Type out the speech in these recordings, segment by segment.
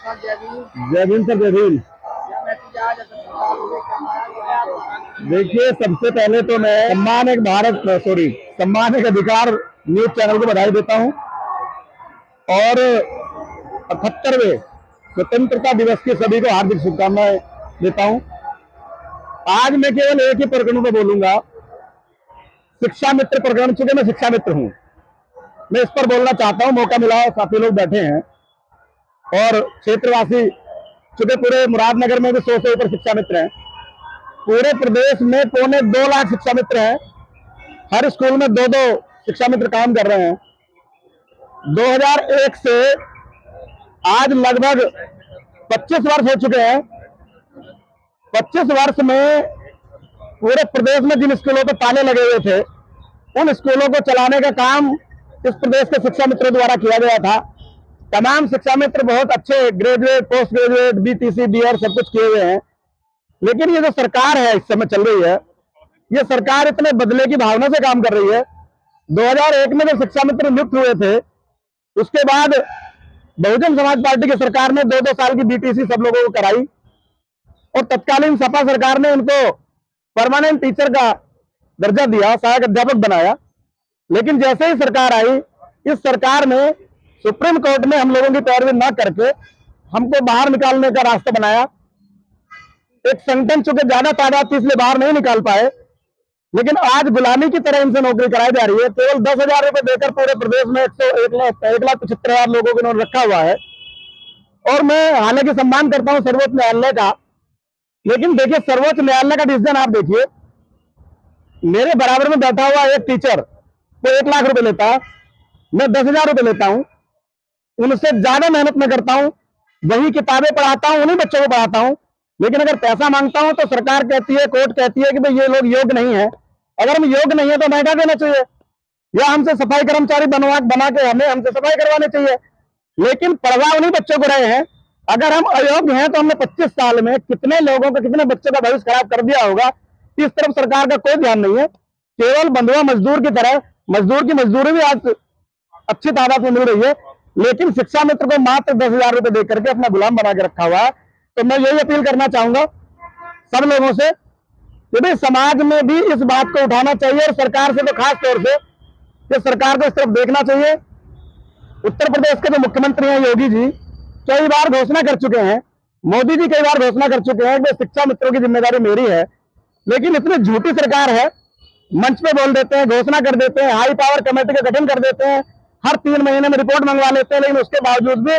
जय भीम सर, जय भीम। देखिए, सबसे पहले तो मैं सम्मान एक अधिकार न्यूज चैनल को बधाई देता हूं और 78वें स्वतंत्रता दिवस की सभी को हार्दिक शुभकामनाएं देता हूं। आज मैं केवल एक ही प्रकरणों पर बोलूंगा, शिक्षा मित्र प्रकरण। चूंकि मैं शिक्षा मित्र हूं, मैं इस पर बोलना चाहता हूं। मौका मिला, काफी लोग बैठे हैं और क्षेत्रवासी, चूंकि पूरे मुरादनगर में भी 100 से ऊपर शिक्षा मित्र हैं। पूरे प्रदेश में 2.25 लाख शिक्षा मित्र हैं। हर स्कूल में 2-2 शिक्षा मित्र काम कर रहे हैं। 2001 से आज लगभग 25 वर्ष हो चुके हैं। 25 वर्ष में पूरे प्रदेश में जिन स्कूलों पर ताले लगे हुए थे, उन स्कूलों को चलाने का काम इस प्रदेश के शिक्षा मित्रों द्वारा किया गया था। तमाम शिक्षा मित्र बहुत अच्छे graduate, post graduate, BTC, B Ed सब कुछ किए हुए हैं। लेकिन ये जो सरकार है इस समय चल रही है, ये सरकार इतने बदले की भावना से काम कर रही है। 2001 में जो शिक्षा मित्र नियुक्त हुए थे, उसके बाद बहुजन समाज पार्टी की सरकार ने 2-2 साल की बीटीसी सब लोगों को कराई और तत्कालीन सपा सरकार ने उनको परमानेंट टीचर का दर्जा दिया, सहायक अध्यापक बनाया। लेकिन जैसे ही सरकार आई, इस सरकार ने सुप्रीम कोर्ट में हम लोगों की पैरवी न करके हमको बाहर निकालने का रास्ता बनाया। एक संगठन चूंकि ज्यादा तादाद थी इसलिए बाहर नहीं निकाल पाए, लेकिन आज गुलामी की तरह इनसे नौकरी कराई जा रही है। केवल 10,000 रुपए देकर पूरे प्रदेश में 1,75,000 लोगों को इन्होंने रखा हुआ है। और मैं हालांकि सम्मान करता हूं सर्वोच्च न्यायालय का, लेकिन देखिए, सर्वोच्च न्यायालय का डिसीजन आप देखिए। मेरे बराबर में बैठा हुआ एक टीचर वो 1 लाख रुपए लेता है, मैं 10,000 रुपए लेता हूं। उनसे ज्यादा मेहनत मैं करता हूं, वही किताबें पढ़ाता हूं, उन्हीं बच्चों को पढ़ाता हूं। लेकिन अगर पैसा मांगता हूं तो सरकार कहती है, कोर्ट कहती है कि भाई ये लोग योग्य नहीं है। अगर हम योग्य नहीं है तो हमें हटा देना चाहिए, या हमसे सफाई कर्मचारी बना के हमसे सफाई करवानी चाहिए। लेकिन पढ़वा उन्हीं बच्चों को रहे हैं। अगर हम अयोग्य हैं तो हमने 25 साल में कितने लोगों का, कितने बच्चों का भविष्य खराब कर दिया होगा। इस तरफ सरकार का कोई ध्यान नहीं है। केवल बंधुआ मजदूर की तरह मजदूर की मजदूरी भी आज अच्छी तादाद में मिल रही है, लेकिन शिक्षा मित्र को मात्र 10,000 रुपए देकर के अपना गुलाम बना के रखा हुआ है। तो मैं यही अपील करना चाहूंगा सब लोगों से कि भाई समाज में भी इस बात को उठाना चाहिए, और सरकार से तो खास तौर से कि सरकार को इस तरफ देखना चाहिए। उत्तर प्रदेश के जो मुख्यमंत्री हैं योगी जी, कई बार घोषणा कर चुके हैं, मोदी जी कई बार घोषणा कर चुके हैं कि शिक्षा मित्रों की जिम्मेदारी मेरी है। लेकिन इतनी झूठी सरकार है, मंच पे बोल देते हैं, घोषणा कर देते हैं, हाई पावर कमेटी का गठन कर देते हैं, हर 3 महीने में रिपोर्ट मंगवा लेते हैं। लेकिन उसके बावजूद भी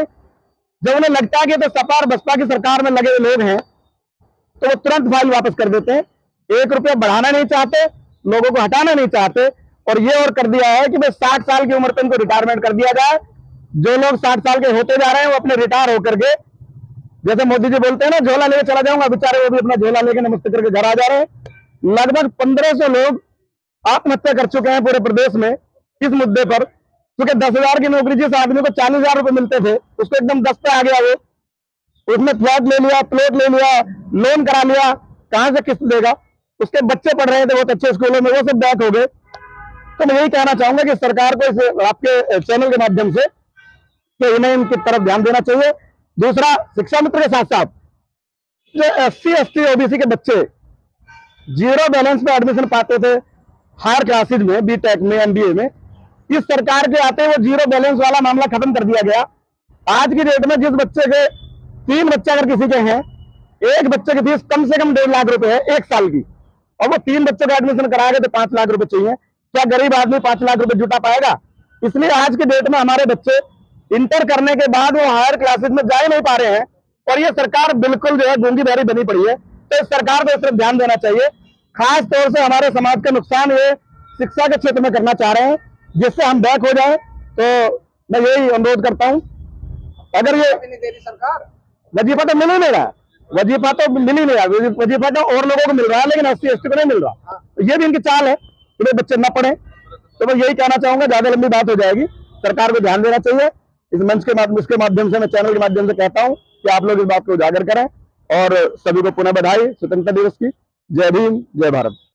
जब उन्हें लगता है कि तो सपा और बसपा की सरकार में लगे हुए लोग हैं, तो वो तुरंत फाइल वापस कर देते हैं। 1 रुपया बढ़ाना नहीं चाहते, लोगों को हटाना नहीं चाहते। और ये और कर दिया है कि भाई 60 साल की उम्र पर इनको रिटायरमेंट कर दिया जाए। जो लोग 60 साल के होते जा रहे हैं वो अपने रिटायर होकर के, जैसे मोदी जी बोलते हैं ना, झोला लेके चला जाऊंगा, बेचारे वो भी अपना झोला लेके नमस्ते करके घर आ जा रहे हैं। लगभग 1500 लोग आत्महत्या कर चुके हैं पूरे प्रदेश में इस मुद्दे पर। क्योंकि 10,000 की नौकरी जिस आदमी को 40,000 रुपए मिलते थे, उसको एकदम 10 पे आ गया। वो उसने फ्लैट ले लिया, प्लॉट ले लिया, लोन करा लिया, कहां से किस्त देगा। उसके बच्चे पढ़ रहे थे बहुत अच्छे स्कूलों में, वो सब बैक हो गए। तो मैं यही कहना चाहूंगा कि सरकार को इस आपके चैनल के माध्यम से कि इन्हें इनकी तरफ ध्यान देना चाहिए। दूसरा, शिक्षा मित्र के साथ साथ जो SC, ST, OBC के बच्चे 0 बैलेंस में एडमिशन पाते थे हायर क्लासेज में, बीटेक में, MBA में, इस सरकार के आते वो 0 बैलेंस वाला मामला खत्म कर दिया गया। आज की डेट में जिस बच्चे के 3 बच्चे अगर किसी के हैं, एक बच्चे की फीस कम से कम 1.5 लाख रुपए है 1 साल की, और वो 3 बच्चों का एडमिशन कराएगा तो 5 लाख रुपए चाहिए। क्या गरीब आदमी 5 लाख रुपए जुटा पाएगा? इसलिए आज की डेट में हमारे बच्चे इंटर करने के बाद वो हायर क्लासेज में जा ही नहीं पा रहे हैं, और ये सरकार बिल्कुल जो है गूंगी बहरी बनी पड़ी है। तो इस सरकार को इस तरफ ध्यान देना चाहिए। खास तौर से हमारे समाज का नुकसान ये शिक्षा के क्षेत्र में करना चाह रहे हैं, जिससे हम बैक हो जाए। तो मैं यही अनुरोध करता हूं। अगर ये सरकार वजीफा तो मिल ही नहीं रहा, वजीफा तो मिल ही नहीं रहा, वजीफा तो और लोगों को मिल रहा है, लेकिन SC, ST को नहीं मिल रहा। तो ये भी इनकी चाल है कि वे बच्चे न पढ़े। तो मैं यही कहना चाहूंगा, ज्यादा लंबी बात हो जाएगी, सरकार को ध्यान देना चाहिए। इस मंच के माध्यम से, मैं चैनल के माध्यम से कहता हूं कि आप लोग इस बात को उजागर करें। और सभी को पुनः बधाई स्वतंत्रता दिवस की। जय भीम, जय भारत।